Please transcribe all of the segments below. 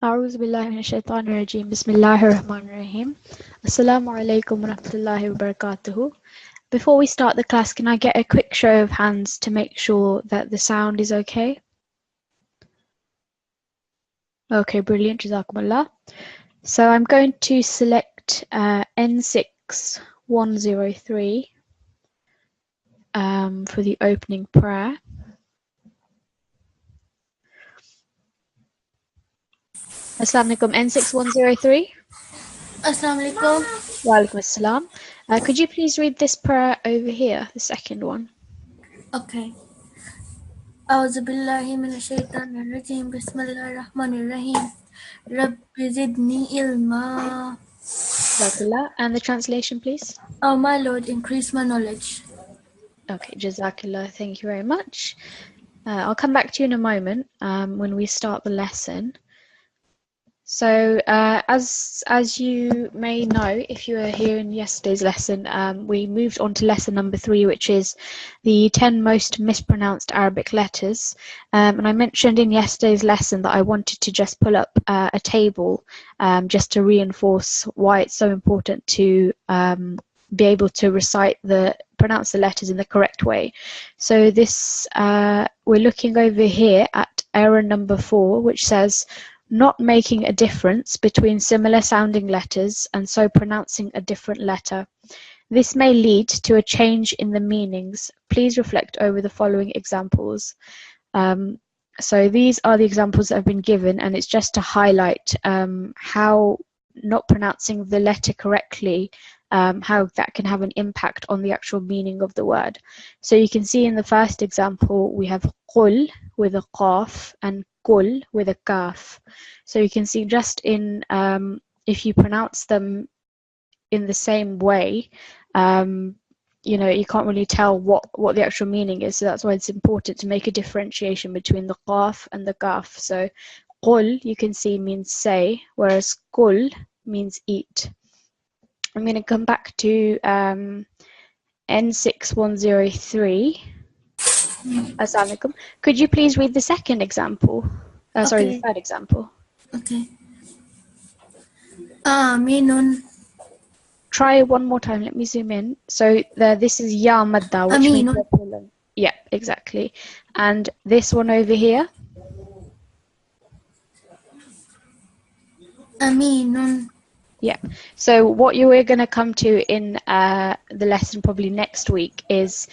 أعوذ بالله من الشيطان الرجيم بسم الله الرحمن الرحيم Assalamu alaikum wa rahmatullahi wa barakatuhu. Before we start the class, can I get a quick show of hands to make sure that the sound is okay? Okay, brilliant, Jazakumullah. So I'm going to select N6 103 for the opening prayer. Assalamu alaikum, N6 103. Assalamu alaikum. Wa alaikum assalam. Could you please read this prayer over here, the second one? Okay. أعوذ بالله من الشيطان الرجيم بسم الله الرحمن الرحيم رب زدني علما. Jazakallah. And the translation, please? Oh my Lord, increase my knowledge. Okay, Jazakallah. Thank you very much. I'll come back to you in a moment when we start the lesson. So as you may know, if you were here in yesterday's lesson, we moved on to lesson number 3, which is the 10 most mispronounced Arabic letters. And I mentioned in yesterday's lesson that I wanted to just pull up a table just to reinforce why it's so important to be able to pronounce the letters in the correct way. So this, we're looking over here at error number 4, which says, not making a difference between similar sounding letters and so pronouncing a different letter. This may lead to a change in the meanings. Please reflect over the following examples. So these are the examples that have been given, and it's just to highlight how not pronouncing the letter correctly, how that can have an impact on the actual meaning of the word. So you can see in the first example, we have qul with a qaf and kul with a kaf. So you can see just in, if you pronounce them in the same way, you know, you can't really tell what the actual meaning is. So that's why it's important to make a differentiation between the qaf and the kaf. So qul, you can see, means say, whereas kul means eat. I'm going to come back to N6103. Assalamu alaikum. Could you please read the second example? Sorry, the third example. Okay. Aminun. Try one more time. Let me zoom in. So this is ya madda, which means Aminun. pulling. Yeah, exactly. And this one over here. Aminun. Yeah. So what you are going to come to in the lesson probably next week is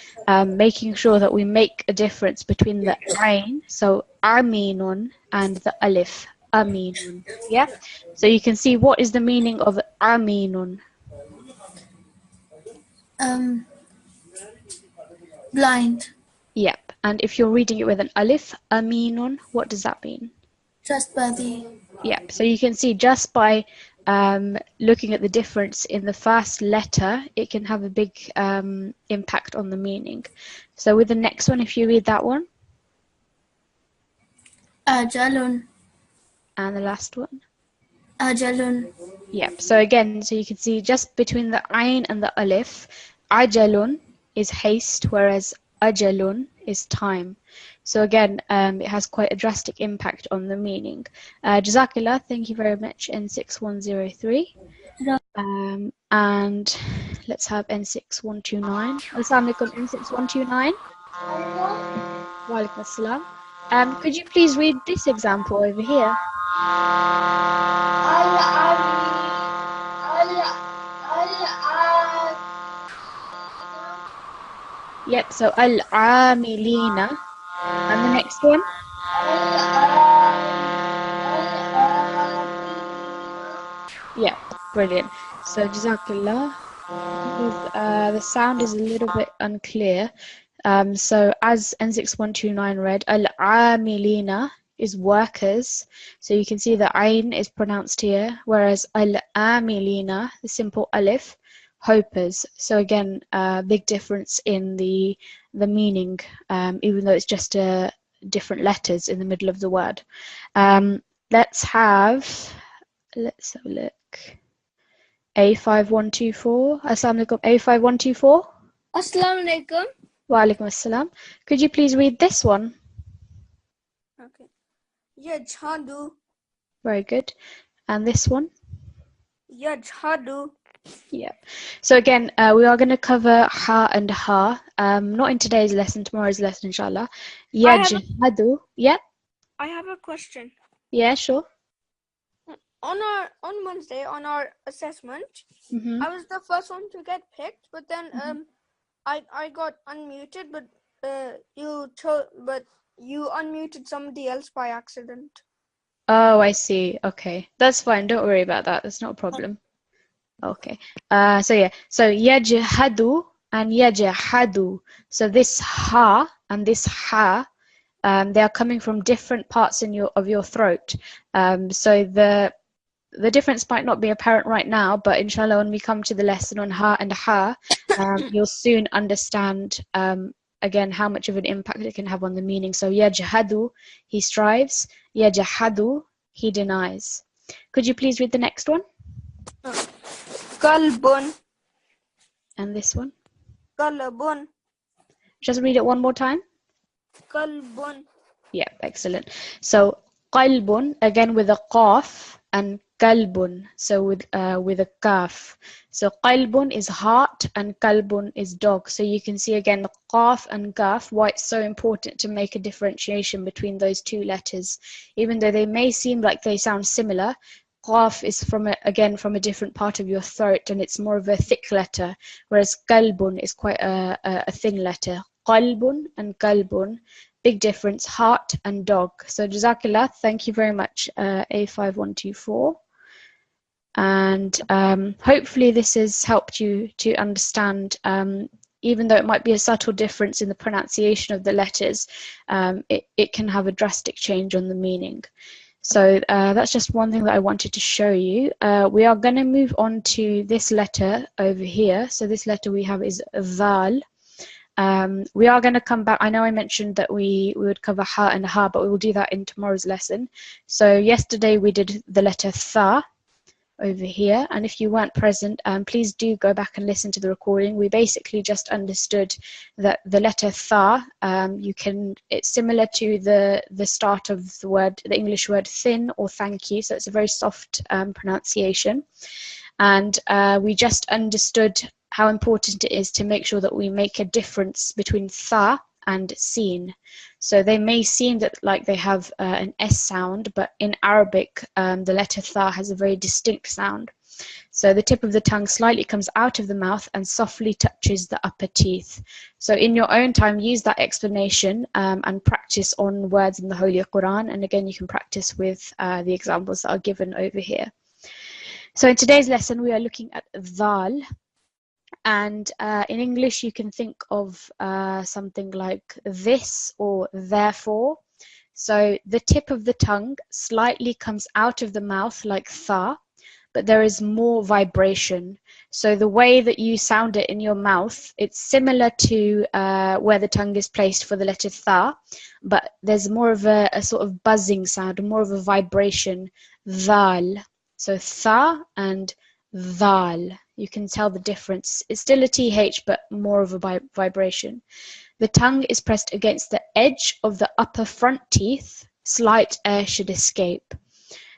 making sure that we make a difference between the ayn, so aminun, and the alif, aminun. Yeah. So you can see what is the meaning of aminun. Blind. Yep. And if you're reading it with an alif, aminun, what does that mean? Trustworthy. Yep. So you can see just by looking at the difference in the first letter, it can have a big impact on the meaning. So with the next one, if you read that one. Ajalun. And the last one. Ajalun. Yep. So again, so you can see just between the ayn and the alif, ajalun is haste, whereas ajalun is time. So again, it has quite a drastic impact on the meaning. Jazakallah, thank you very much, N6103. And let's have N6129. Assalamu alaikum, N6129. Wa alaikum assalam. Could you please read this example over here? Yep, so al-amilina. And the next one? Yeah, brilliant. So Jazakallah. The sound is a little bit unclear. So as N6129 read, al-amilina is workers. So you can see the ayn is pronounced here, whereas al-amilina, the simple alif, hopers. So again, big difference in the meaning, even though it's just different letters in the middle of the word. Let's have a look. A5124. Assalamu alaikum. A5124. Assalamu alaikum. Wa alaikum assalam. Could you please read this one? Okay. Yeah, Chandu. Very good. And this one? Yajhadu. Yeah. So again, we are going to cover ha and ha. Not in today's lesson, tomorrow's lesson, inshallah. Yajhadu. Yeah. I have a question. Yeah, sure. On Wednesday on our assessment, Mm-hmm. I was the first one to get picked, but then I got unmuted, but you unmuted somebody else by accident. Oh, I see. Okay. That's fine. Don't worry about that. That's not a problem. Okay. So yeah. So yajhadu and yajhadu. So this ha and this ha, they are coming from different parts of your throat. So the difference might not be apparent right now, but inshallah, when we come to the lesson on ha and ha, you'll soon understand again how much of an impact it can have on the meaning. So yajhadu, he strives. Yajhadu, he denies. Could you please read the next one? Qalbun. And this one? Qalbun. Just read it one more time. Qalbun. Yeah, excellent. So qalbun, again with a qaf, and kalbun, so with a kaf. So qalbun is heart and kalbun is dog. So you can see again the qaf and kaf, why it's so important to make a differentiation between those two letters. Even though they may seem like they sound similar, qaf is from a different part of your throat, and it's more of a thick letter, whereas kalbun is quite a thin letter. Qalbun and kalbun, big difference, heart and dog. So Jazakallah, thank you very much, A5124. And hopefully this has helped you to understand, even though it might be a subtle difference in the pronunciation of the letters, it can have a drastic change on the meaning. So that's just one thing that I wanted to show you. We are going to move on to this letter over here. So this letter we have is Dhal. We are going to come back. I know I mentioned that we would cover ha and ha, but we will do that in tomorrow's lesson. So yesterday we did the letter tha over here, and if you weren't present, please do go back and listen to the recording. We basically just understood that the letter tha, it's similar to the start of the English word thin or thank you, so it's a very soft pronunciation. And we just understood how important it is to make sure that we make a difference between tha and sin. So they may seem like they have an S sound, but in Arabic, the letter tha has a very distinct sound. So the tip of the tongue slightly comes out of the mouth and softly touches the upper teeth. So in your own time, use that explanation and practice on words in the Holy Quran. And again, you can practice with the examples that are given over here. So in today's lesson, we are looking at dhal. And in English, you can think of something like this or therefore. So the tip of the tongue slightly comes out of the mouth like tha, but there is more vibration. So the way that you sound it in your mouth, it's similar to where the tongue is placed for the letter tha, but there's more of a sort of buzzing sound, more of a vibration, dhal. So tha and dhal. You can tell the difference. It's still a TH, but more of a vibration. The tongue is pressed against the edge of the upper front teeth. Slight air should escape.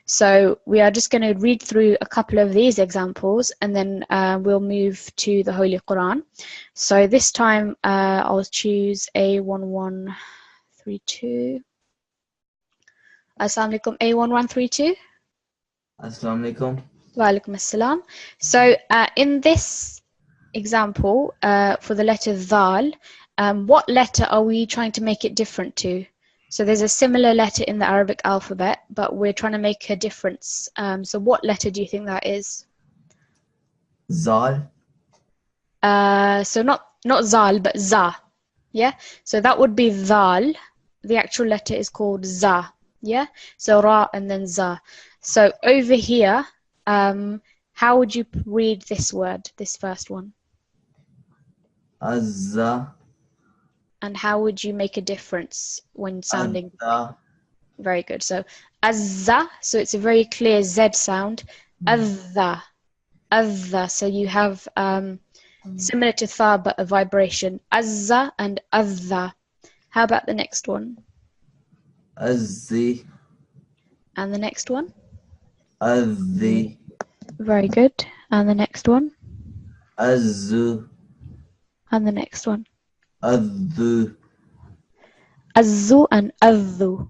So we are just going to read through a couple of these examples, and then we'll move to the Holy Quran. So this time I'll choose A1132. Assalamu alaikum, A1132. Assalamu alaikum. Walaikum assalam. So in this example, for the letter dhal, what letter are we trying to make it different to? So there's a similar letter in the Arabic alphabet, but we're trying to make a difference. So what letter do you think that is? Zal. So not zal, but za. Yeah. So that would be dhal. The actual letter is called za. Yeah. So ra and then za. So over here, how would you read this word, this first one? Azza. And how would you make a difference when sounding? Azza. Very good. So azza, so it's a very clear Z sound. Azza, azza. So you have similar to tha, but a vibration. Azza and azza. How about the next one? Azzi. And the next one? Adhi, Very good. And the next one. Azu, And the next one. Adhu, Azzu and adhu.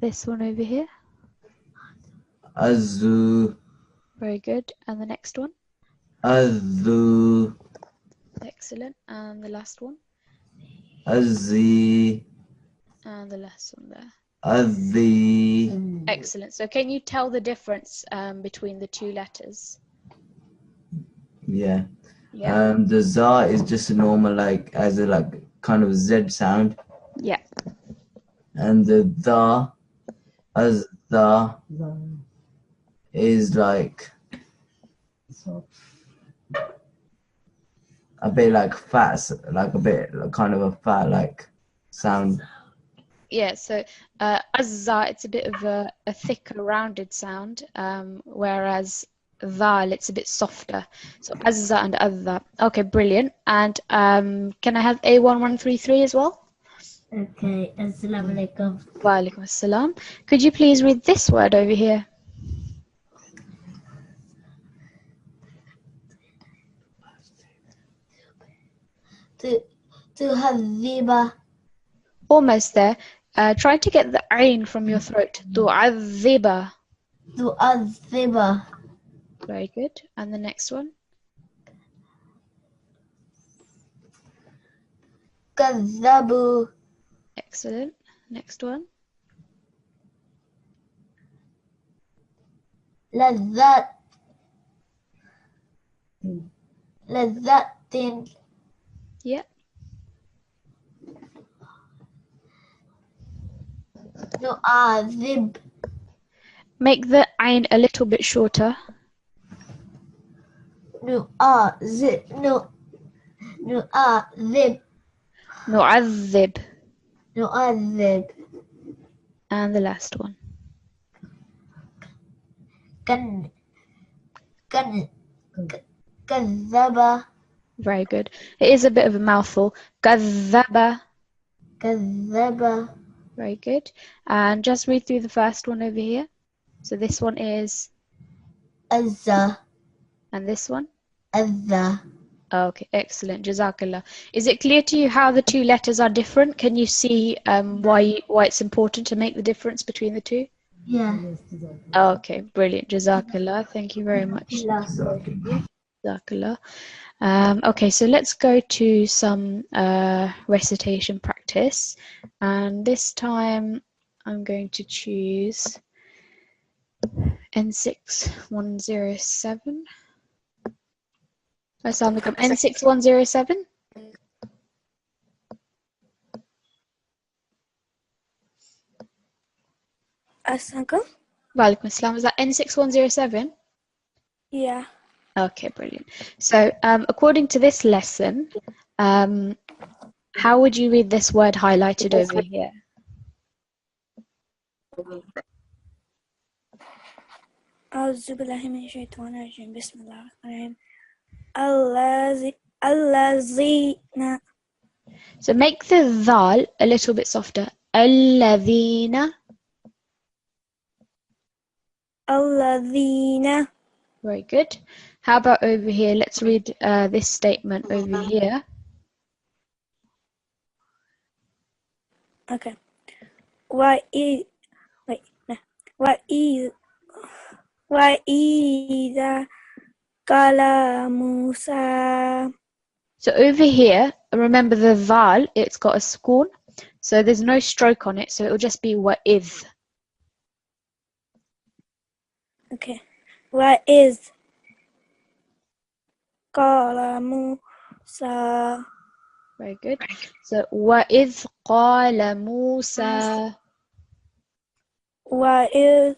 This one over here. Azu, Very good. And the next one. Adhu, Excellent. And the last one. Azi, And the last one there. Adhi. Excellent. So can you tell the difference between the two letters? Yeah. Yeah. The za is just a normal like as a like kind of Z sound, Yeah. and the da as the is like a bit like fat, like a bit kind of a fat like sound. Yeah, so azza, it's a bit of a thicker, rounded sound, whereas dhal, it's a bit softer. So azza and adha. Okay, brilliant. And can I have A1133 as well? Okay, Assalamu alaikum. Wa alaikum assalam. Could you please read this word over here? Tuhadhiba. Almost there. Try to get the ain from your throat. Tu'adhiba. Tu'adhiba. Very good. And the next one? Kadhabu. Excellent. Next one? Ladhat. Ladhatin. Yeah. Nu'adhib. Make the ain a little bit shorter. Nu'adhib. Nu'adhib. Nu'adhib. And the last one. Kadhaba. Very good. It is a bit of a mouthful. Kadhaba. Kadhaba. Very good. And just read through the first one over here. So this one is, Azza. and this one? Azza. Okay, excellent. Jazakallah. Is it clear to you how the two letters are different? Can you see why it's important to make the difference between the two? Yeah. Okay, brilliant. Jazakallah. Thank you very much. Jazakallah. Okay, so let's go to some recitation practice. And this time I'm going to choose N6107. Assalamualaikum. N6107. Assalamualaikum. Walaikum assalam. Is that N6107? Yeah. Okay, brilliant. So according to this lesson, how would you read this word highlighted over here? أعوذ بالله من الشيطان الرجيم بسم الله الرحمن الرحيم الذين. So make the dhal a little bit softer. الذين. الذين. Very good. How about over here? Let's read this statement over here. Okay. وَإِذَا قَالَ مُوسَى. So over here, remember the dhal, it's got a sukun. So there's no stroke on it. So it will just be وَإِذ. Okay. وَإِذْ قَالَ مُوسَى. Very good. So وَإِذْ قَالَ مُوسَى. وَإِذْ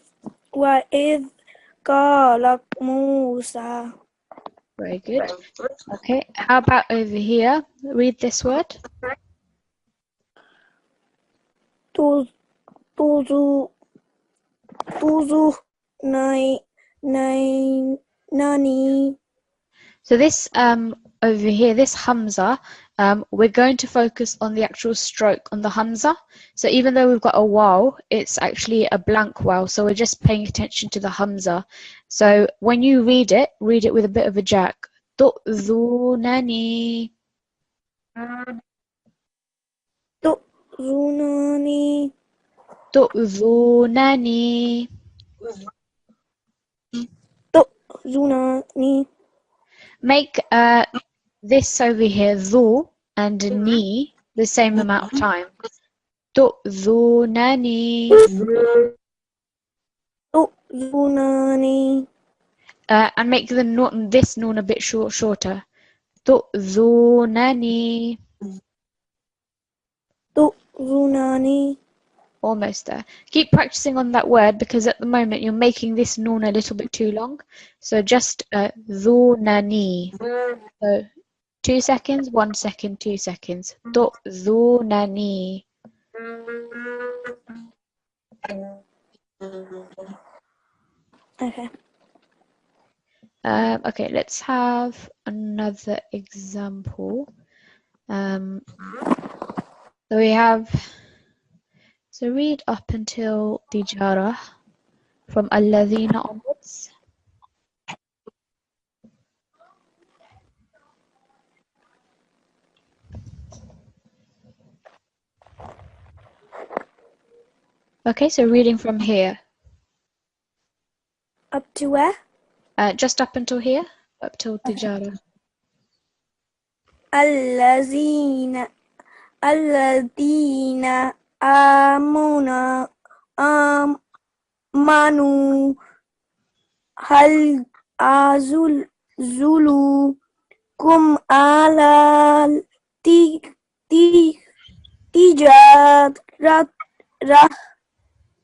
قَالَ مُوسَى. Very good. Okay. How about over here? Read this word. Tuzu nani. So this over here, this hamza, we're going to focus on the actual stroke on the Hamza. So even though we've got a waw, it's actually a blank waw. So we're just paying attention to the Hamza. So when you read it with a bit of a jerk. تؤذونني. تؤذونني. تؤذونني. تؤذونني. Make this over here, dhu and ni, the same amount of time. تؤذونني. تؤذونني. And make the this noon a bit shorter. تؤذونني. تؤذونني. Almost there. Keep practicing on that word because at the moment you're making this noon a little bit too long. So just ذونني. So 2 seconds, 1 second, 2 seconds. تؤذونني. Okay. Okay, let's have another example. So we have, so read up until Tijara from Alladhina onwards. Okay, so reading from here. Up to where? Just up until here, up till Tijara. الذين آمنوا هل أزلزلكم على تجارة.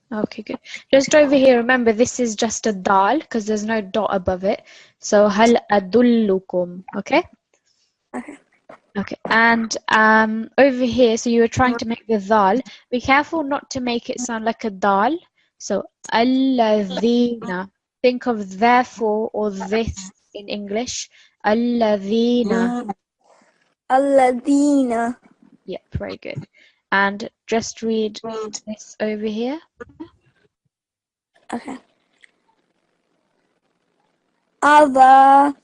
Okay, good. Just over here, remember this is just a dal because there's no dot above it. So هل أدلكم, okay? Okay. Okay, and over here, so you were trying to make the dal. Be careful not to make it sound like a dal. So alladhina. Think of therefore or this in English. Alladhina. الذين. Yep, very good. And just read this over here. Okay. عذاب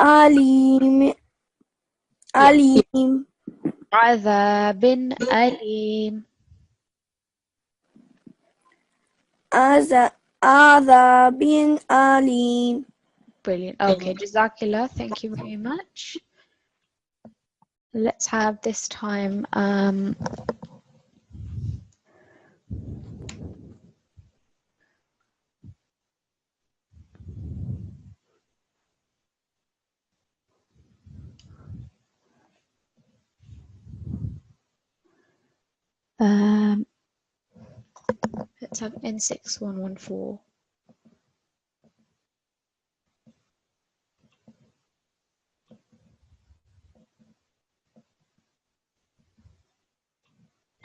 أليم. عذاب أليم. عذاب أليم. Brilliant. Okay, Jazakillah. Thank you very much. Let's have this time let's have N6 114.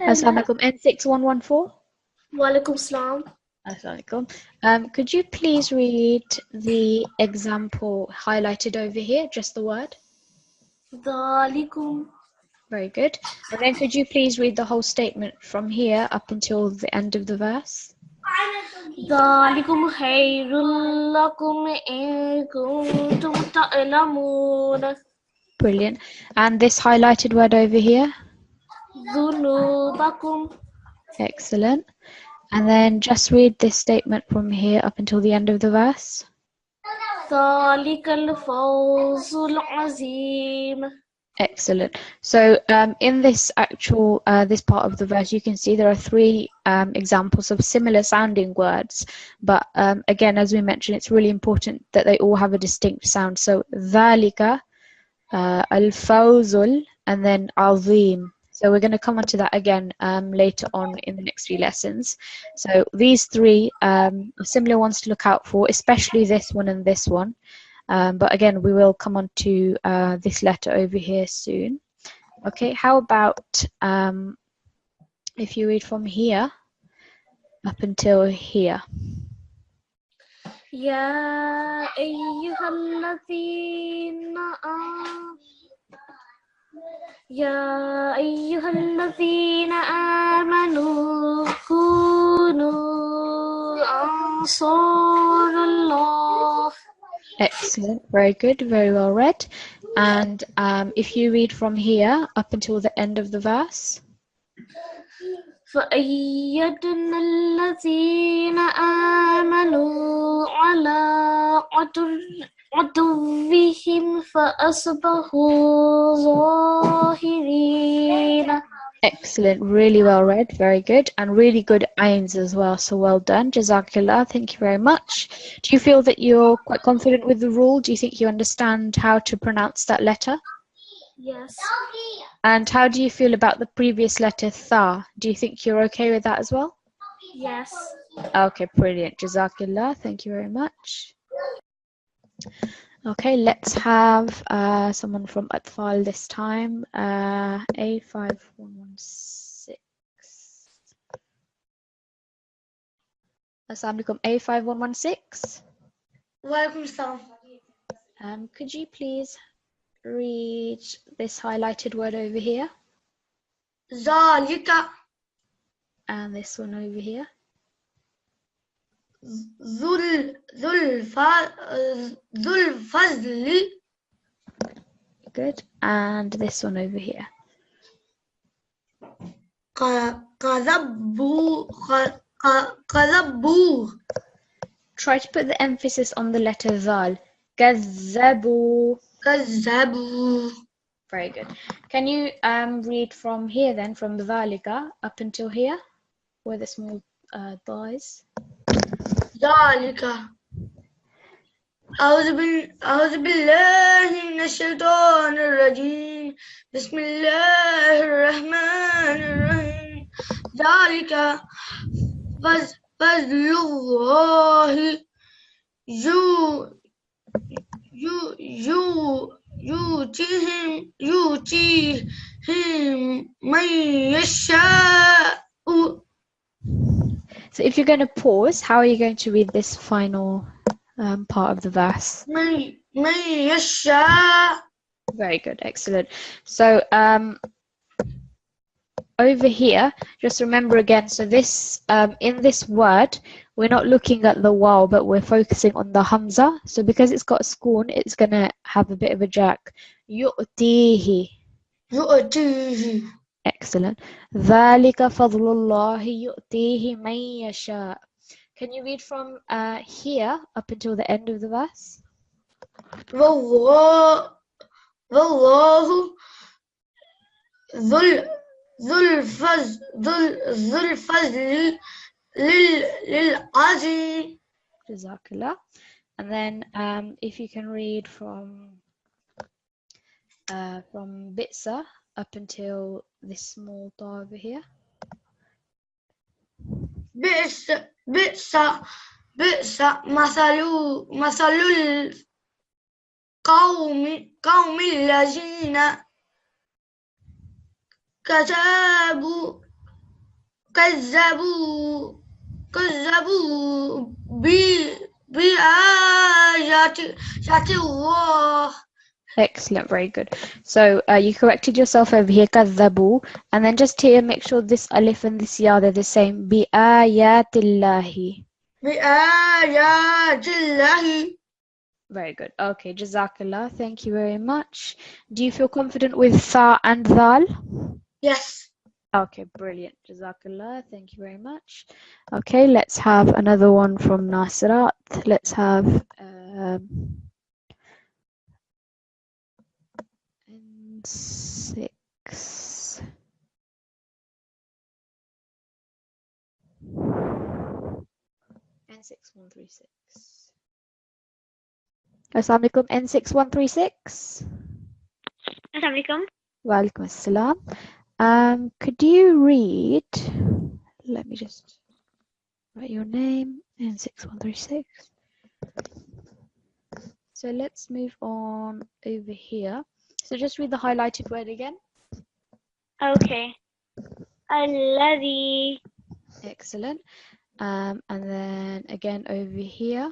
Assalamualaikum. N6 114. Walaikum salam. Assalamualaikum. Could you please read the example highlighted over here, just the word? Dhalikum. Very good. And then could you please read the whole statement from here up until the end of the verse? Dhalikum khairul lakum in kuntum ta'lamun. Brilliant. And this highlighted word over here? Dhunubakum. Excellent. And then just read this statement from here up until the end of the verse. Dhalikal fawzul azim. Excellent. So in this actual, this part of the verse, you can see there are 3 examples of similar sounding words. But again, as we mentioned, it's really important that they all have a distinct sound. So, dhalika, al-fawzul, and then azim. So we're going to come on to that again later on in the next few lessons. So these 3 are similar ones to look out for, especially this one and this one. But again, we will come on to this letter over here soon. Okay, how about if you read from here up until here? يا أيها الذين يا أيها الذين آمنوا كونوا أنصار الله. Excellent, very good, very well read. And if you read from here up until the end of the verse. فأيدنا الذين آمنوا على عدوهم فأصبحوا ظاهرين. Excellent, really well read, very good, and really good ayns as well, so well done. Jazakallah, thank you very much. Do you feel that you're quite confident with the rule? Do you think you understand how to pronounce that letter? Yes. And how do you feel about the previous letter tha? Do you think you're okay with that as well? Yes. Okay, brilliant. Jazakallah, thank you very much. Okay, let's have someone from Atfal this time. A5116. Assalamu alaikum, A5116. Walaikum salam. Could you please read this highlighted word over here Zalika and this one over here? Zul Fazli Good. And this one over here. Kadabbu. Try to put the emphasis on the letter zal. Kazzabu. Kazabu. Very good. Can you read from here then, from the Zalika up until here, where the small dha is? Zalika. أعوذ بالله من الشيطان الرجيم بسم الله الرحمن الرحيم ذلك فضل الله يؤتيه من يشاء. So if you're going to pause, how are you going to read this final part of the verse? من يشاء. Very good, excellent. So over here, just remember again, so this in this word, we're not looking at the waw, but we're focusing on the hamza. So because it's got a sukun, it's going to have a bit of a jerk. Yu'tihi. يؤتيه. Excellent. ذَلِكَ فَضْلُ اللَّهِ يُؤْتِيهِ مَن يَشَاءُ. Can you read from here up until the end of the verse? والله ذو الفضل للعظيم. Jazakallah. And then if you can read from Bitsa up until this small dot over here. بئس مثل القوم الذين كذبوا بآيات الله. Excellent, very good. So you corrected yourself over here, kadhabu, and then just here make sure this alif and this ya, they're the same. Bi-ayatillahi. بآياتillahi. Very good. Okay, jazakallah. Thank you very much. Do you feel confident with tha and dhal? Yes. Okay, brilliant. Jazakallah. Thank you very much. Okay, let's have another one from Nasirat. Let's have N6. N6136. Assalamu alaikum, N6136. Assalamu alaikum. Wa alaikum assalam. Could you read, let me just write your name, N6136. So let's move on over here. So just read the highlighted word again. Okay. Alladhi. Excellent. And then again over here.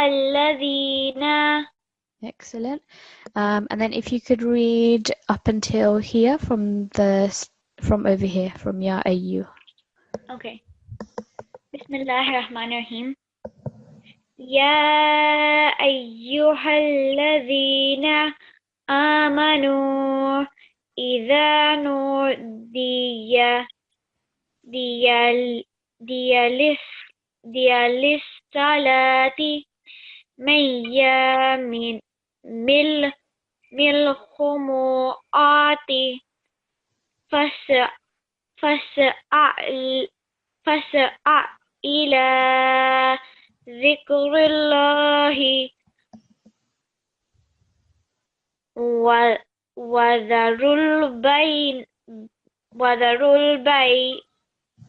الذين. Excellent. And then if you could read up until here from over here from Ya Ayyu. Okay. Bismillahirrahmanirrahim. يا أيها الذين آمنوا إذا نودي للصلاة من يوم الجمعة فاسعى إلى ذكر الله وذروا البيع.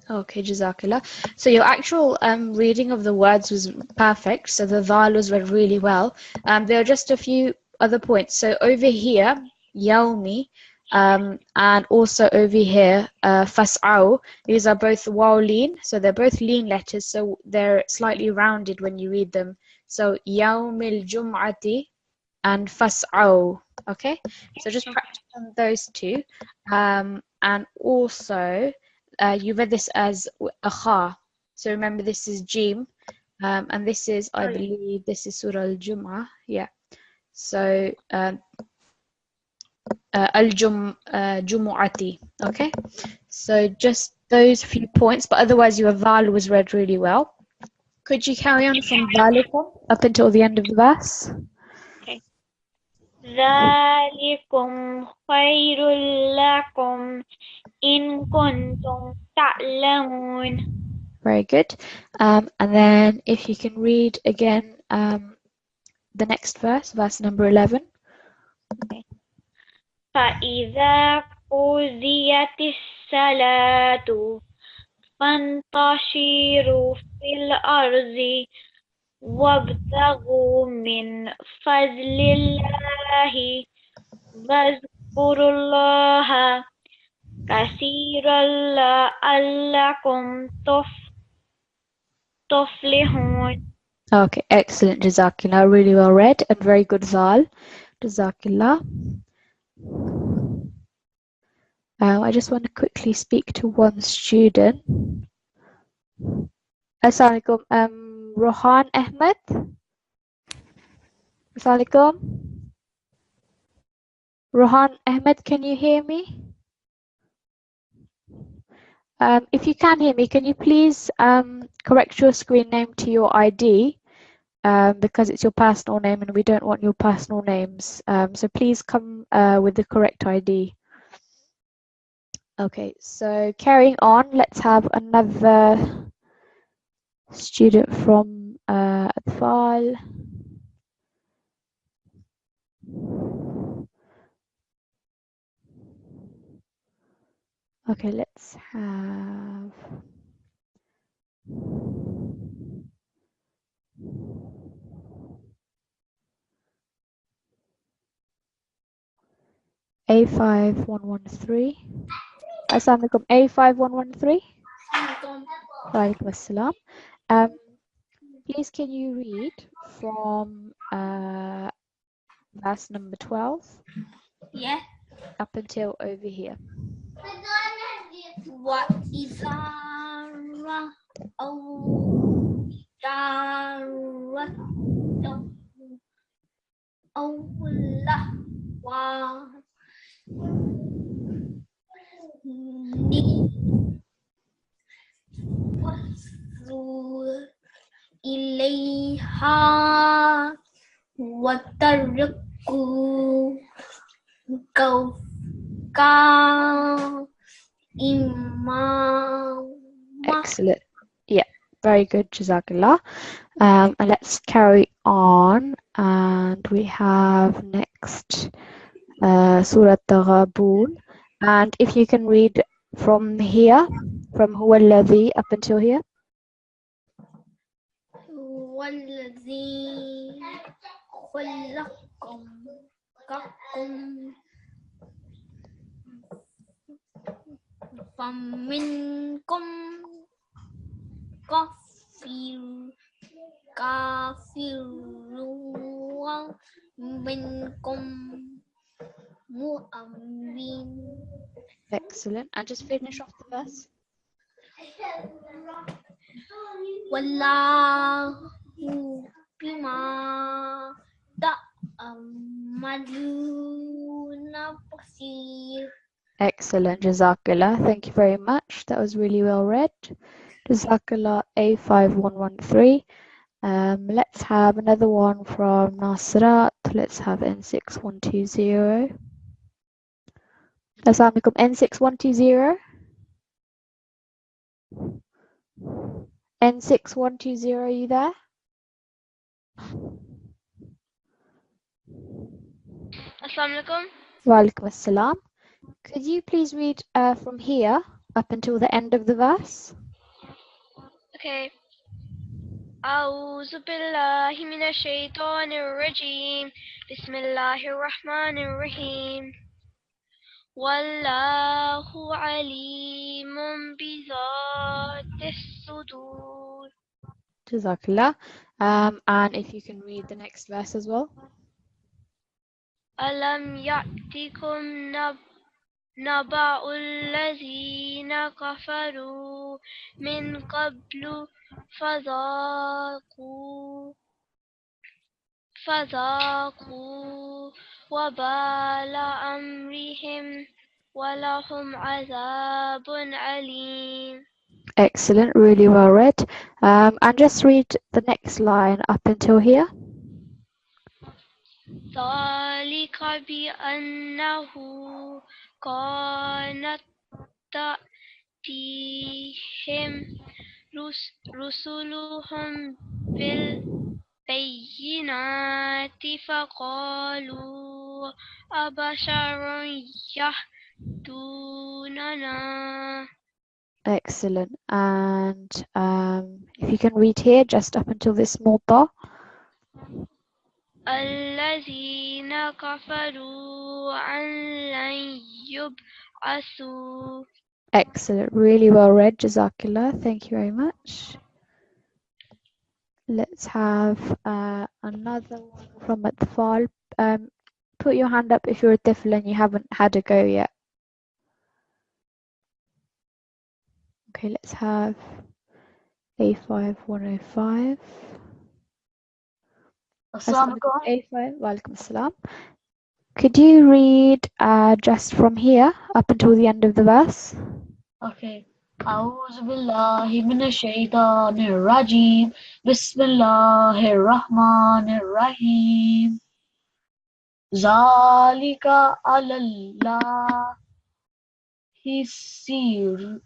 Okay, Jazakallah. So your actual reading of the words was perfect. So the dhal was read really well. There are just a few other points. So over here, yawmi, and also over here, fas'au. These are both waw lean. So they're both lean letters. So they're slightly rounded when you read them. So yawmil jum'ati and fas'au. Okay. So just practice on those two. And also, you read this as a kha. So remember, this is jim, and this is, I believe, this is Surah Al-Jum'ah. Yeah. So Al-Jumu'ati. Okay. So just those few points, but otherwise your dhal was read really well. Could you carry on from dhalikum up until the end of the verse? Okay. ذلكم خير لكم إن كنتم تعلمون. Very good. And then if you can read again the next verse, verse number 11. Okay. فإذا قضيت الصلاة فانتشروا في الأرض وابتغوا من فضل الله واذكروا الله كثيرا لعلكم تفلحون. Okay, excellent, Jazakillah. Really well read and very good dhal. Jazakillah. I just want to quickly speak to one student. Assalamualaikum. Rohan Ahmed. Assalamualaikum. Rohan Ahmed, can you hear me? If you can hear me, can you please correct your screen name to your ID, because it's your personal name and we don't want your personal names. So please come with the correct ID. Okay, so carrying on, let's have another student from Atfal. Okay, let's have A5113. Assalamualaikum. A5113. Walaikum assalam. Please can you read from verse number 12 Yeah. up until over here? وإذا رأوا وصلوا إليها وتركوا Excellent. Yeah, very good. Jazakallah. And let's carry on. And we have next Surah Taghabun. And if you can read from here, from Huwa Alladhi up until here. والذي خلقكم فمنكم كافر kafirun minkum mu'min. Excellent. And just finish off the verse. Wallahu bima ta'maluna basir. Excellent. Jazakallah. Thank you very much. That was really well read. Jazakallah A5113. Let's have another one from Nasirat. Let's have N6120. Assalamu alaikum. N6120. N6120, are you there? Assalamu alaikum. Wa alaikum assalam. Could you please read from here up until the end of the verse? Okay. أعوذ بالله من الشيطان الرجيم بسم الله الرحمن الرحيم والله عليم بذات الصدور. Jazakallah. And if you can read the next verse as well. ألم يأتكم نبأ الذين كفروا من قبل فذاقوا وبال أمرهم ولهم عذاب عليم. Excellent, really well read. And just read the next line up until here. ذلك بأنه كانت تأتيهم رسلهم بالبينات فقالوا أبشر يهدوننا. Excellent. And if you can read here just up until this small dot. الذين كفروا أن لن يبعثوا. Excellent, really well read. Jazakallah. Thank you very much. Let's have another one from Atfal. Put your hand up if you're a Tifl and you haven't had a go yet. Okay, let's have A5105. Assalamualaikum. A5, walaikum assalam. Could you read just from here up until the end of the verse? Okay. أعوذ بالله من الشيطان الرجيم بسم الله الرحمن الرحيم ذلك على الله يسير.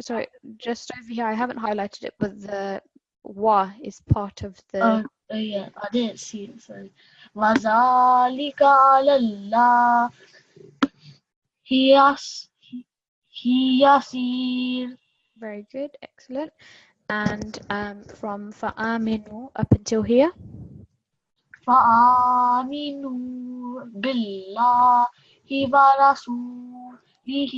Sorry, just over here, I haven't highlighted it, but the wa is part of the. Yeah, I didn't see it. Sorry. وذلك على الله يسير. Very good, excellent. And from fa'aminu up until here. فآمنوا بالله ورسوله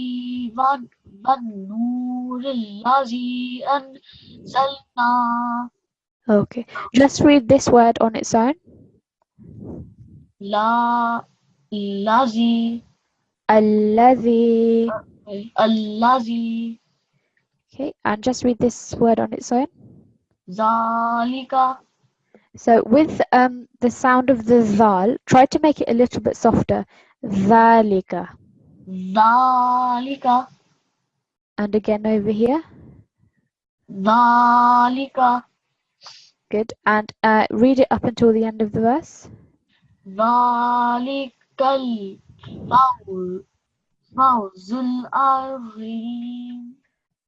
والنور الذي أنزلنا. Okay, just read this word on its own. الذي Okay, and just read this word on its own. ذلك. So with the sound of the zal, try to make it a little bit softer. Dhalika. ذلك. And again over here. ذلك. Good. And read it up until the end of the verse. ذلك الفوز العظيم.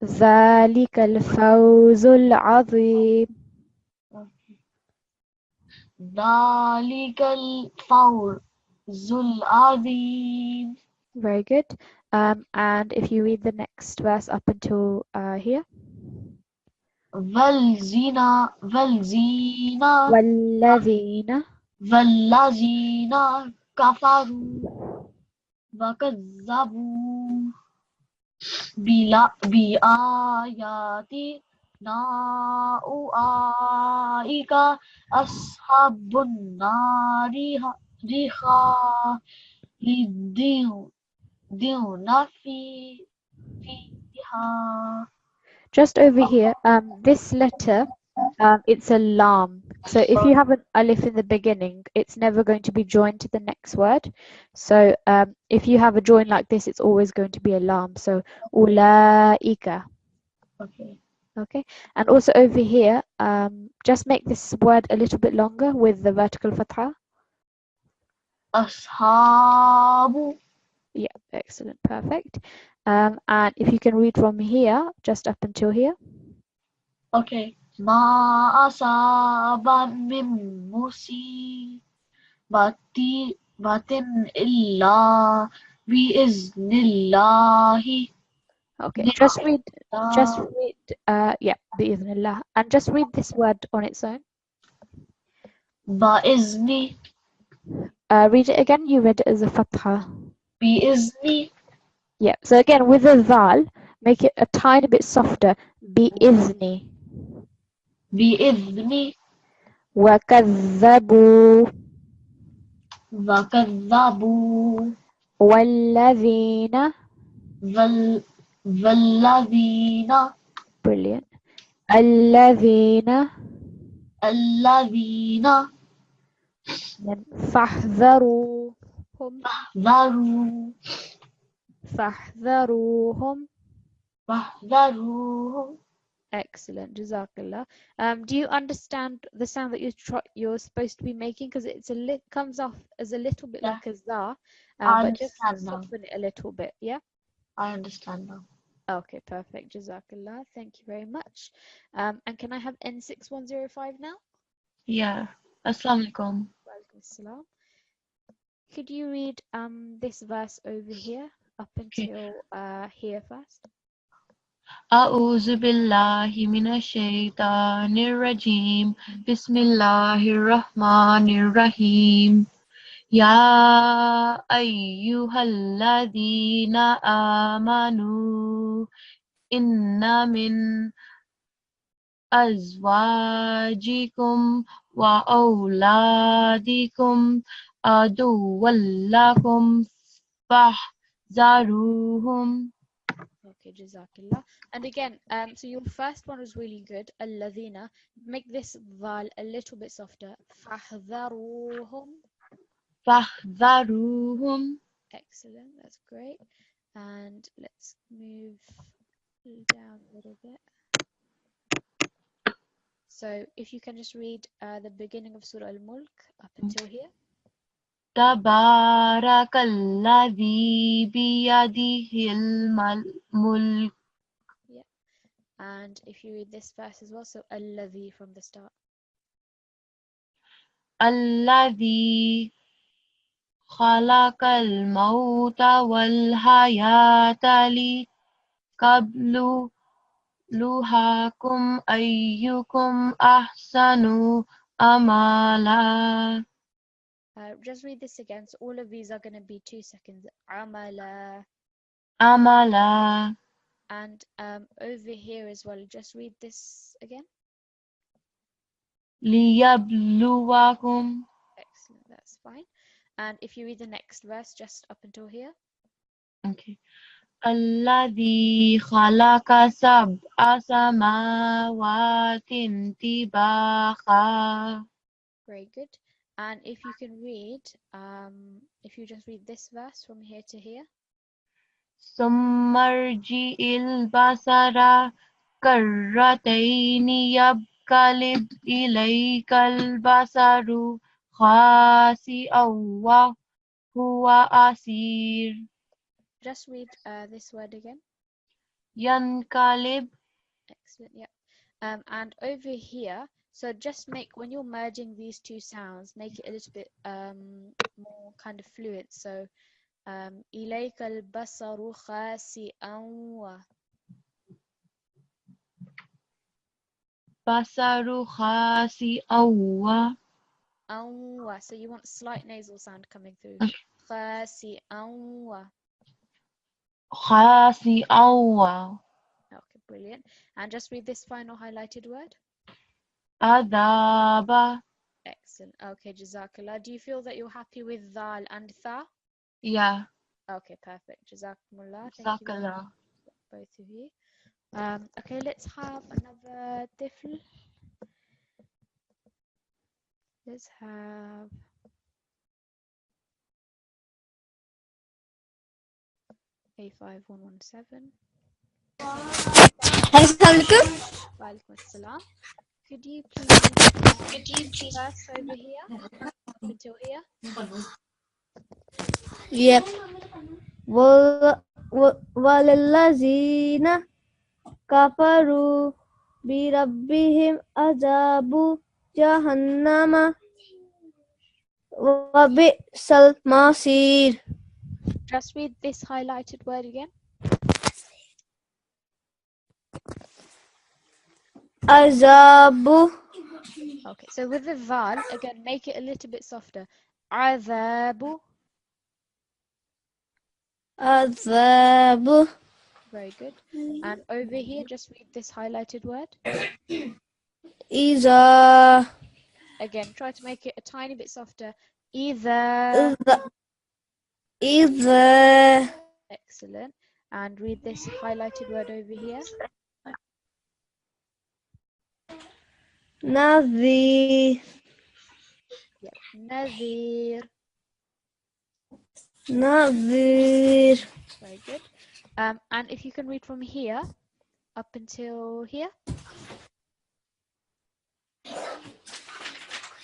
ذلك الفوز العظيم. ذلك الفوز العظيم. Very good. And if you read the next verse up until here. والذين كفروا وكذبوا بآيات أولئك أصحاب النار خالدين فيها. Just over here, this letter, it's a lam. So if you have an alif in the beginning, it's never going to be joined to the next word. So if you have a join like this, it's always going to be a lam. So ulaika. Okay. Okay. And also over here, just make this word a little bit longer with the vertical fatha. أصحاب. Yeah, excellent, perfect. And if you can read from here, just up until here. Okay. ما أصاب من مصيبة إلا بإذن الله. Okay, just read, yeah, bi'idhnillah. And just read this word on its own. بإذن. Read it again, you read it as a fatha. بإذن. Yeah, so again, with the dhal, make it a tiny bit softer. Bi'izni. بإذن. وَكَذَّبُوا وكذبوا. وَالَّذِينَ. والذين. Brilliant. الَّذِينَ. فَاحْذَرُوهُم. فَاحْذَرُوهُم. Excellent, Jazakallah. Do you understand the sound that you're supposed to be making? Because it's comes off as a little bit like a za, but just soften it a little bit. Yeah. I understand now. Okay, perfect. Jazakallah. Thank you very much. And can I have N6105 now? Yeah. Assalamu alaikum. Walaikum assalam. Could you read this verse over here up until here first? أعوذ بالله من الشيطان الرجيم بسم الله الرحمن الرحيم يا أيها الذين آمنوا إن من أزواجكم وأولادكم عدوا لكم فاحذروهم. Okay, Jazakallah. And again, so your first one was really good. Alladhina. Make this val a little bit softer. Fahdharuhum. Excellent, that's great. And let's move down a little bit. So if you can just read the beginning of Surah Al-Mulk up until here. تبارك الذي بيده الملك. Yeah. And if you read this verse as well, so Alladhi from the start. الذي خلق الموت والحياة ليبلوكم أيكم أحسن عملا. Just read this again. So all of these are going to be 2 seconds. Amala. And over here as well, just read this again. ليبلوكم. Excellent, that's fine. And if you read the next verse, just up until here. Okay. الذي خلق سبع سماوات طباقا. Very good. And if you can read, if you just read this verse from here to here. ثم ارجع البصر كرتين ينقلب إليك البصر خاسئا وهو حسير. Just read this word again. ينقلب. Excellent, yeah. And over here, so just make, when you're merging these two sounds, make it a little bit more kind of fluid. So إليك البصر خاسئا بصر خاسئا so you want slight nasal sound coming through. خاسئا خاسئا. Okay, Brilliant. And just read this final highlighted word. Adaba. Excellent. Okay, Jazakallah. Do you feel that you're happy with Dal and Tha? Yeah. Okay, perfect. Jazakumullah. Thank you very much, Jazakallah. both of you. Okay, let's have another Tifl. Let's have A5117. Assalamualaikum. Walaikum assalam. Could you please first over here up until here? Yep. Walillazina kafaru bi rabbihim azabu jahannama wa bi'sal masir. Just read this highlighted word again. Azabu. Okay, so with the Val, again, make it a little bit softer. Azabu. Azabu. Very good. And over here, just read this highlighted word. Iza. Again, try to make it a tiny bit softer. Either. Iza. Excellent. And read this highlighted word over here. Nazi. Yep. Nazir. Nazir. Very good. And if you can read from here up until here.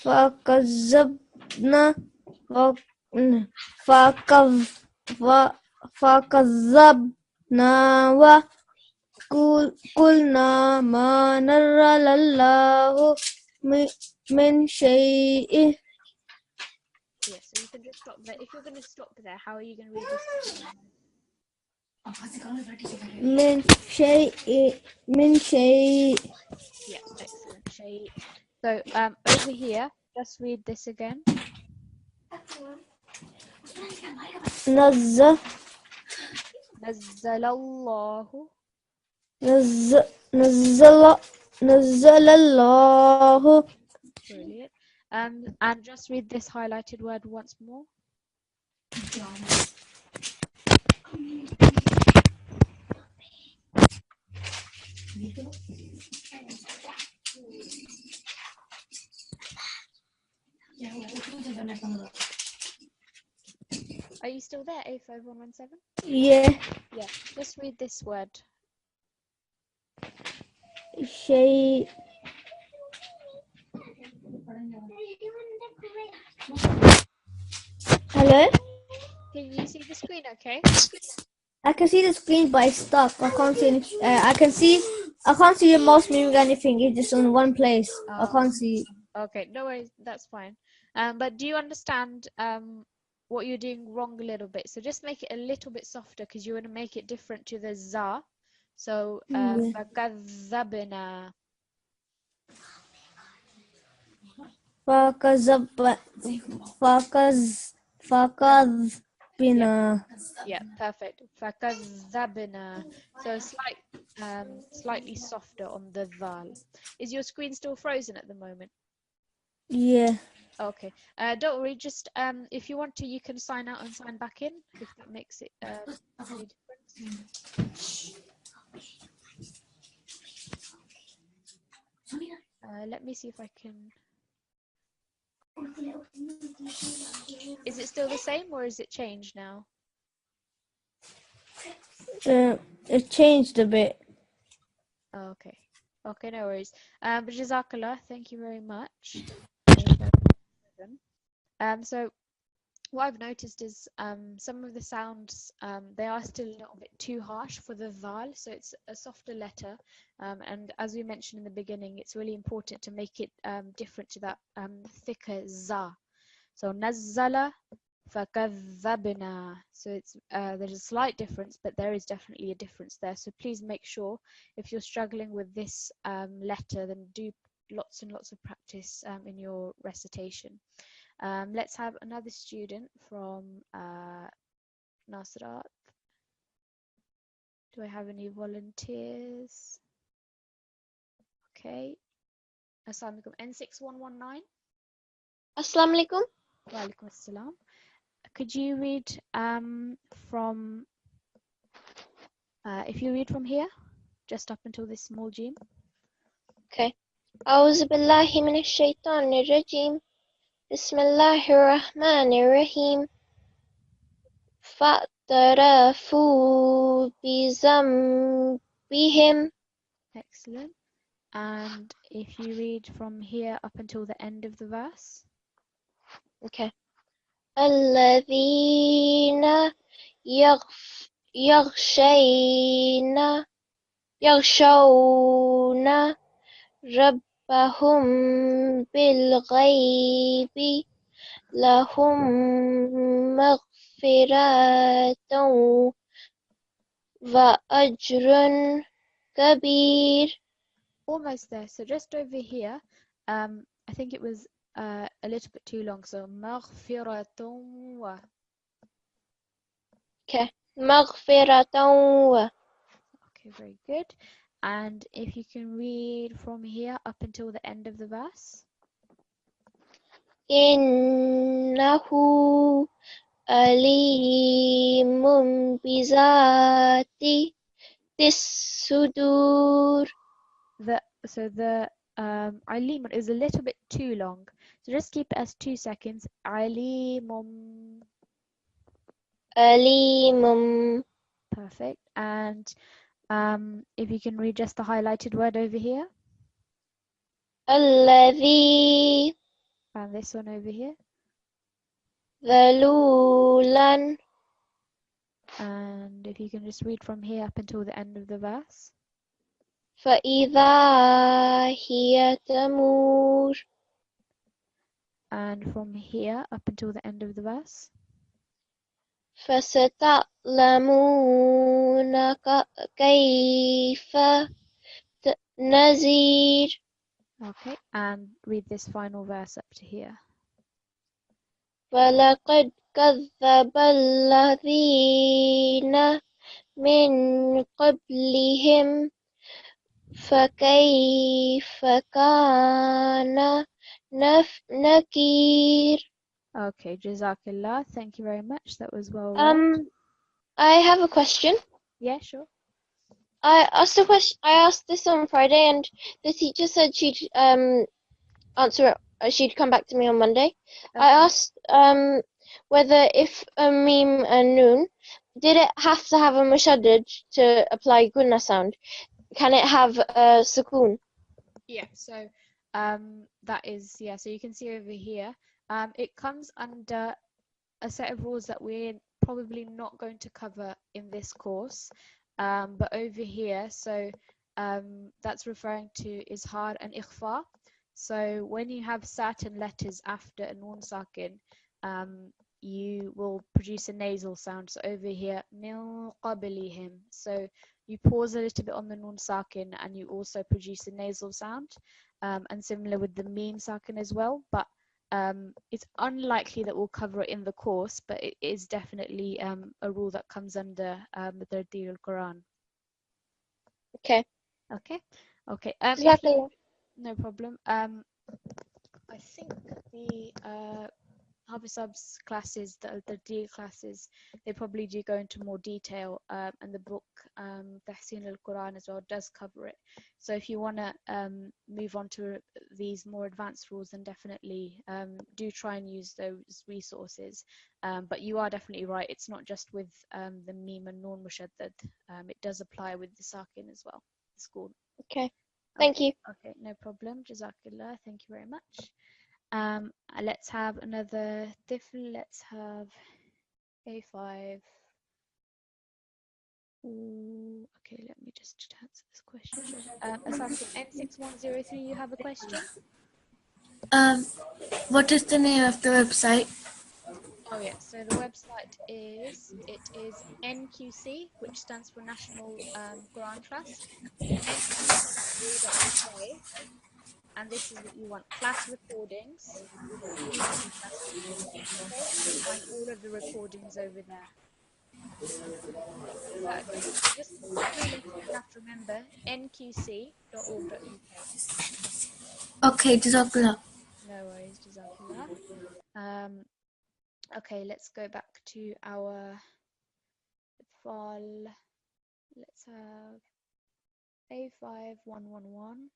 فكذبنا فكذبنا وقلنا ما نرى الله من شيء. Yes, so you can just stop there. If you're going to stop there, how are you going to read this? من شيء. Yeah, excellent. Shay. So over here, just read this again. نزل Nazzalallahu. نزل الله. Brilliant. And just read this highlighted word once more. Are you still there, A5117? Yeah. Yeah, just read this word. شيء. Hello? Can you see the screen okay? I can see the screen, but it's stuck. I can't see any, I can't see your mouse moving or anything. It's just on one place. I can't see. Okay, no worries, that's fine. But do you understand what you're doing wrong a little bit? So just make it a little bit softer because you want to make it different to the za. So فَكَذَّبْنَا. فكذبنا. Yeah, perfect. فَكَذَّبْنَا. So slightly softer on the dhal. Is your screen still frozen at the moment? Yeah. Okay. Don't worry. Just if you want to, you can sign out and sign back in if that makes it any difference. Let me see if I can. Is it still the same or is it changed now? It changed a bit. Okay. Okay, no worries. But Jazakallah, thank you very much. So what I've noticed is some of the sounds, they are still a little bit too harsh for the dhal, so it's a softer letter. And as we mentioned in the beginning, it's really important to make it different to that thicker za. So nazzala fakadhabna. So it's there's a slight difference, but there is definitely a difference there. So please make sure if you're struggling with this letter, then do lots and lots of practice in your recitation. Let's have another student from Nasirat. Do I have any volunteers? Okay. Assalamu alaikum. N6119. Assalamu alaikum. Wa alaikum assalam. Could you read from if you read from here, just up until this small gene? Okay. أعوذ بالله من الشيطان الرجيم. بسم الله الرحمن الرحيم. فاعترفوا بذنبهم. Excellent. And if you read from here up until the end of the verse? Okay. الذين يخشون ربهم بالغيب لهم مغفرة وأجر كبير. Almost there. So just over here, I think it was a little bit too long. So maghfiratun wa. Okay. مغفرة Okay, very good. And if you can read from here up until the end of the verse? إنه عليم بذات الصدور. The alimun is a little bit too long. So just keep it as 2 seconds. Alimum. عليم. Perfect. And if you can read just the highlighted word over here. الذي And this one over here. ذلولا. And if you can just read from here up until the end of the verse. فإذا هي تمور. And from here up until the end of the verse. فستعلمون كيف نذير. Okay, and read this final verse up to here. ولقد كذب الذين من قبلهم فكيف كان نكير. Okay, Jazakallah. Thank you very much. That was well read. I have a question. Yeah, sure. I asked a question. I asked this on Friday, and the teacher said she'd answer it. She'd come back to me on Monday. Okay. I asked whether if a meme and noon, did it have to have a mushaddad to apply gunna sound? Can it have a sukoon? Yeah, so that is, yeah, so you can see over here, it comes under a set of rules that we're probably not going to cover in this course, but over here, so that's referring to izhar and ikhfa. So when you have certain letters after a nun sakin, you will produce a nasal sound. So over here, min qablihim. So you pause a little bit on the nun sakin and you also produce a nasal sound. And similar with the meme sakin as well. But it's unlikely that we'll cover it in the course, but it is definitely a rule that comes under the Talimul-Quran. Okay. Okay. Okay. Exactly. No problem. I think the Habisab's classes, the D classes, they probably do go into more detail, and the book Tashilul as well does cover it. So if you want to move on to these more advanced rules, then definitely do try and use those resources. But you are definitely right. It's not just with the meme and nun mushaddad. It does apply with the sakin as well. The school. Okay. Thank you. Okay, no problem. Jazakallah. Thank you very much. Let's have another tifl. Let's have A5. Ooh, okay, let me just answer this question. Assalamualaikum. N6103, you have a question? What is the name of the website? Oh yeah, so the website is Nqc, which stands for National Quran Trust. nqc.uk, and this is what you want: class recordings, YouTube classes. Okay, and you find all of the recordings over there. Just three letters you have to remember, nqc.org.uk. Okay, Jazakallah. No worries, Jazakallah. Okay, let's go back to our Atfal. Let's have A5111.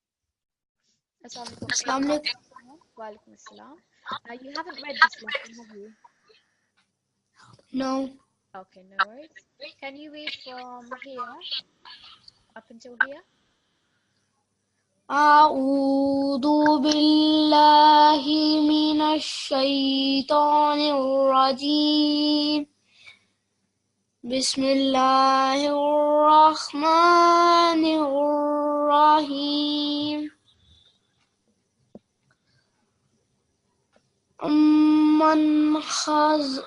Assalamu alaikum. Walaikum assalam. You haven't read this lesson, have you? No. Okay, no worries. Can you read from here up until here? أعوذ بالله من الشيطان الرجيم بسم الله الرحمن الرحيم أمن خاز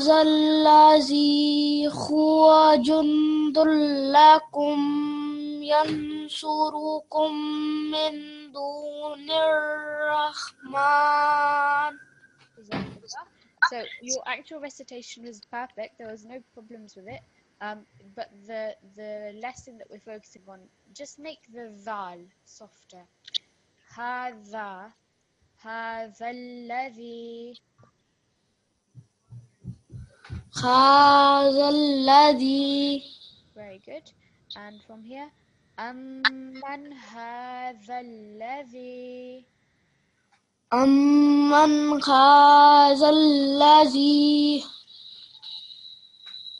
الذي هو جند لكم ينصركم من دون الرحمن. So your actual recitation was perfect. There was no problems with it. But the lesson that we're focusing on, just make the dhal softer. هذا الذي. هذا الذي. Very good. And from here, أمن هذا الذي. أمن هذا الذي.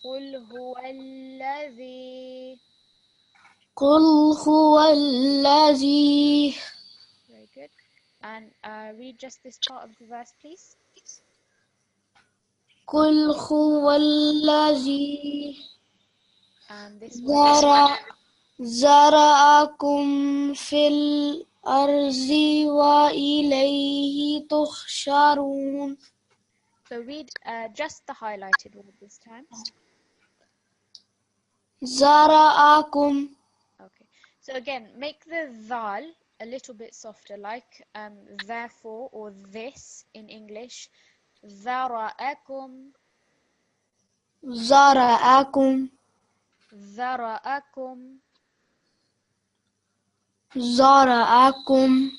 قل هو الذي. قل هو الذي. Very good. And read just this part of the verse, please. قل هو الذي And this one. زرعكم في الأرض وإليه تحشرون. So read just the highlighted word this time. زرعكم. Okay. So again, make the dhal a little bit softer, like therefore or this in English. ذرأكم. زرعكم. ذرأكم. زرعكم.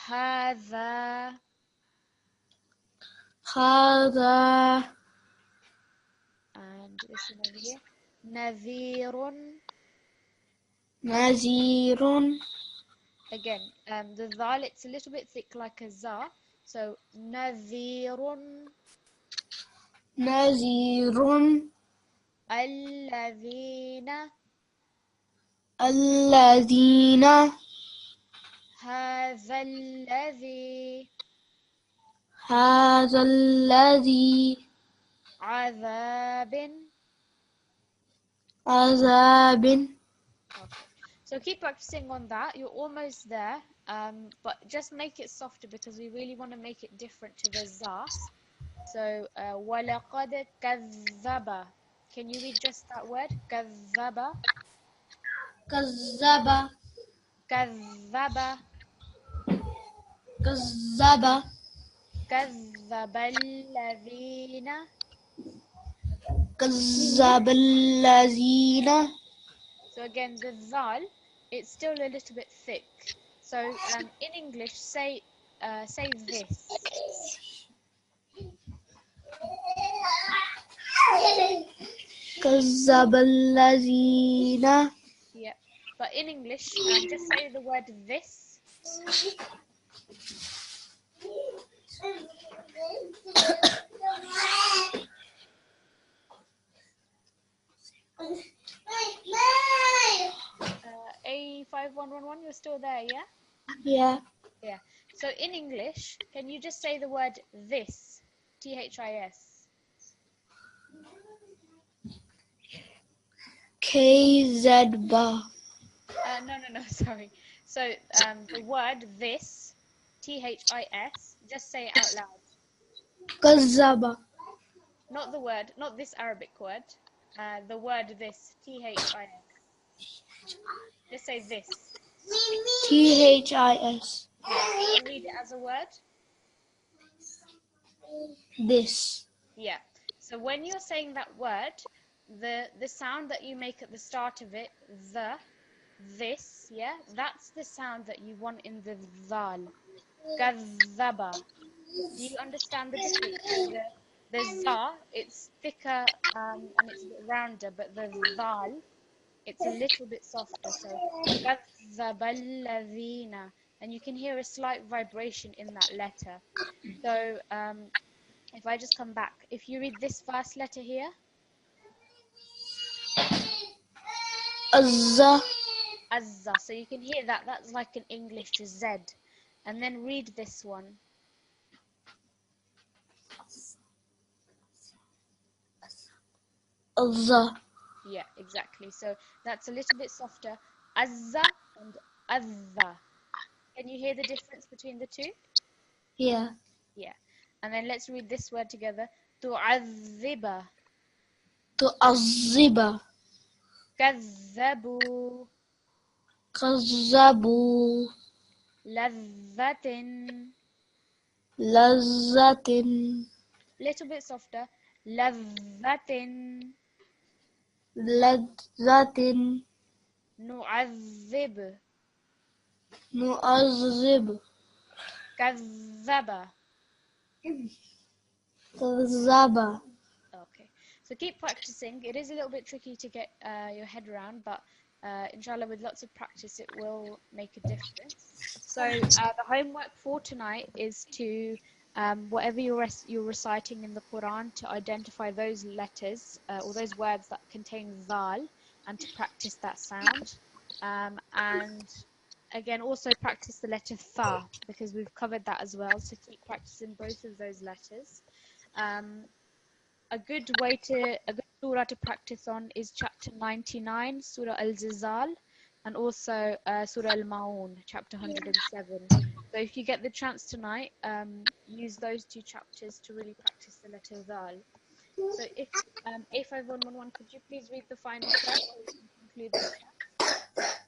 هذا. هذا. And this one over here. نذير. نذير. Again, the dhal, it's a little bit thick like a za. So نذير. نذير. الذين. الذين. هذا الذي. هذا الذي. عذاب. عذاب. Okay. So keep practicing on that. You're almost there. But just make it softer because we really want to make it different to the za. So وَلَقَدْ كَذَّبَ. Can you read just that word? كَذَّبَ. كذب. كَذَّبَ. كذب. كَذَّبَ الَّذِينَ. كذب الذين. So again, the dhal, it's still a little bit thick. So in English, say this. كذب الذين. Yeah. But in English, just say the word this. A5111, you're still there, yeah? Yeah. Yeah. So in English, can you just say the word this? THIS. KZB. No, sorry. So the word this, THIS, just say it out loud. كذب. Not the word, not this Arabic word. The word this, THIS. Just say this. THIS. Yeah. Read it as a word. This. Yeah. So So when you're saying that word, the sound that you make at the start of it, this, yeah, that's the sound that you want in the dhal. Kadhaba. Do you understand the difference? So the za, it's thicker and it's a bit rounder, but the dhal, it's a little bit softer. So kadhaba alladhina, and you can hear a slight vibration in that letter. So if I just come back, if you read this first letter here, Azza. azza, so you can hear that that's like an English to Z. And then read this one. Azza. Yeah, exactly. So that's a little bit softer. Azza and azza. Can you hear the difference between the two? Yeah. Yeah. And then let's read this word together. Tu'adhiba. Tu'azziba. كذبوا. Kazzabu. لذة. Lazzatin. Little bit softer. لذة. Lazzatin. نعذب. Mu'azzib. كذب. Kazzaba. Okay, so keep practicing. It is a little bit tricky to get your head around, but inshallah, with lots of practice, it will make a difference. So the homework for tonight is to, whatever you're reciting in the Quran, to identify those letters or those words that contain dhal, and to practice that sound. And again, also practice the letter tha, because we've covered that as well. So keep practicing both of those letters. A good surah to practice on is chapter 99, Surah Al-Zilzal, and also Surah Al-Ma'un, chapter 107. So if you get the chance tonight, use those two chapters to really practice the letter Dhal. So if A5111, could you please read the final prayer so we can conclude this class?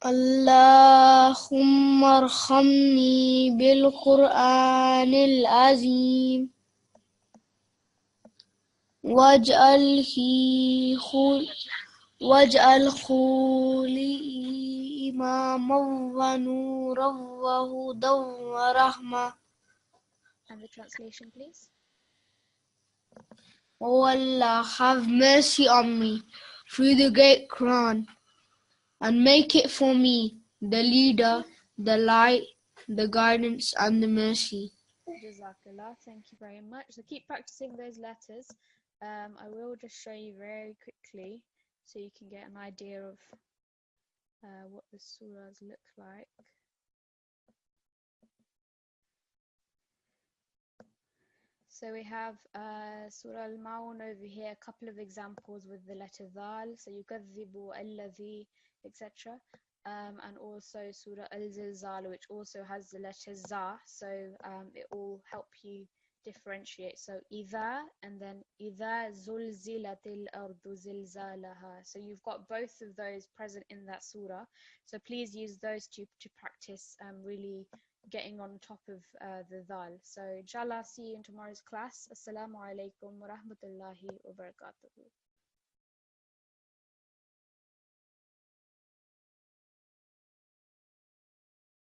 Allahumma arhamni bil Qur'anil azim. واجعل خولي إماما ونورا وهدى ورحمة. And the translation, please. O Allah, have mercy on me through the great Quran, and make it for me the leader, the light, the guidance, and the mercy. Jazakallah, thank you very much. So keep practicing those letters. I will just show you very quickly so you can get an idea of what the surahs look like. So we have Surah Al-Ma'un over here, a couple of examples with the letter Dhal, so yukadhibu alladhi, etc. And also Surah Al-Zilzal, which also has the letter Za, so it will help you differentiate. So Idha, and then Idha zulzilatil ardu zilzalaha. So you've got both of those present in that surah. So please use those two to practice really getting on top of the dhal. So inshallah, see you in tomorrow's class. Assalamu alaikum wa rahmatullahi wa barakatuh.